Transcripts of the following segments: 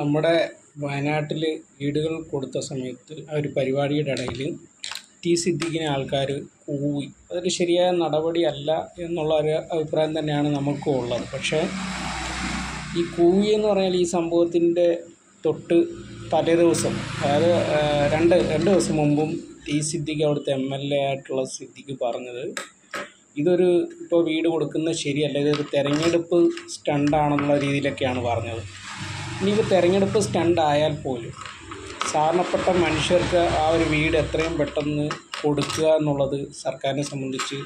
നമ്മുടെ വയനാട്ടിൽ വീടുകൾ കൊടുത്ത സമയത്ത് ആ ഒരു പരിപാടിയുടെ ഇടയിൽ ടി സിദ്ദിഖിനെ ആൾക്കാർ കൂവി. അതൊരു ശരിയായ നടപടിയല്ല എന്നുള്ള ഒരു അഭിപ്രായം തന്നെയാണ് നമുക്കും ഉള്ളത്. പക്ഷേ ഈ കൂവി എന്ന് പറഞ്ഞാൽ ഈ സംഭവത്തിൻ്റെ തൊട്ട് തലേ ദിവസം, അതായത് രണ്ട് ദിവസം മുമ്പും ടി സിദ്ദിഖ് അവിടുത്തെ MLA ആയിട്ടുള്ള സിദ്ദിഖ് പറഞ്ഞത് ഇതൊരു ഇപ്പോൾ വീട് കൊടുക്കുന്നത് ശരിയല്ല, ഇതൊരു തെരഞ്ഞെടുപ്പ് സ്റ്റണ്ടാണെന്നുള്ള രീതിയിലൊക്കെയാണ് പറഞ്ഞത്. ഇനിയിപ്പോൾ തെരഞ്ഞെടുപ്പ് സ്റ്റണ്ട് ആയാൽ പോലും സാധാരണപ്പെട്ട മനുഷ്യർക്ക് ആ ഒരു വീട് എത്രയും പെട്ടെന്ന് കൊടുക്കുക എന്നുള്ളത് സർക്കാരിനെ സംബന്ധിച്ച്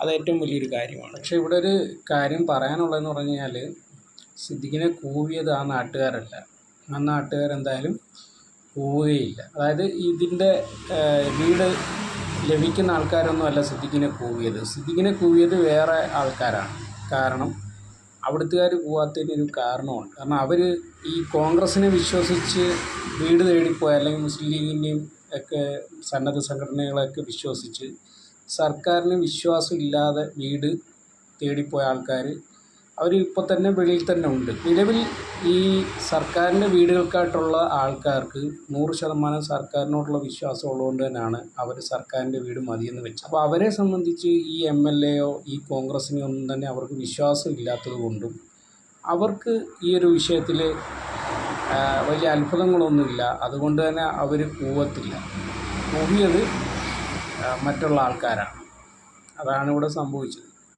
അത് ഏറ്റവും വലിയൊരു കാര്യമാണ്. പക്ഷേ ഇവിടെ ഒരു കാര്യം പറയാനുള്ളതെന്ന് പറഞ്ഞു കഴിഞ്ഞാൽ, സിദ്ദിഖിനെ കൂവിയത് ആ നാട്ടുകാരല്ല. ആ നാട്ടുകാരെന്തായാലും കൂവുകയില്ല. അതായത് ഇതിൻ്റെ വീട് ലഭിക്കുന്ന ആൾക്കാരൊന്നും അല്ല സിദ്ദിഖിനെ കൂവിയത്. സിദ്ദിഖിനെ കൂവിയത് വേറെ ആൾക്കാരാണ്. കാരണം അവിടുത്തുകാർ പോകാത്തതിനൊരു കാരണമുണ്ട്. കാരണം അവർ ഈ കോൺഗ്രസിനെ വിശ്വസിച്ച് വീട് തേടിപ്പോയ, അല്ലെങ്കിൽ മുസ്ലിം ലീഗിൻ്റെയും ഒക്കെ സന്നദ്ധ സംഘടനകളെയൊക്കെ വിശ്വസിച്ച് സർക്കാരിന് വിശ്വാസമില്ലാതെ വീട് തേടിപ്പോയ ആൾക്കാർ അവർ ഇപ്പോൾ തന്നെ വെളിയിൽ തന്നെ ഉണ്ട്. നിലവിൽ ഈ സർക്കാരിൻ്റെ വീടുകൾക്കായിട്ടുള്ള ആൾക്കാർക്ക് 100% സർക്കാരിനോടുള്ള വിശ്വാസം ഉള്ളതുകൊണ്ട് തന്നെയാണ് അവർ സർക്കാരിൻ്റെ വീട് മതിയെന്ന് വെച്ചത്. അപ്പോൾ അവരെ സംബന്ധിച്ച് ഈ MLAയോ ഈ കോൺഗ്രസിനെയോ ഒന്നും തന്നെ അവർക്ക് വിശ്വാസം ഇല്ലാത്തത് കൊണ്ടും അവർക്ക് ഈ ഒരു വിഷയത്തിൽ വലിയ അത്ഭുതങ്ങളൊന്നുമില്ല. അതുകൊണ്ട് തന്നെ അവർ കൂവത്തില്ല. കൂവിയത് മറ്റുള്ള ആൾക്കാരാണ്. അതാണ് ഇവിടെ സംഭവിച്ചത്.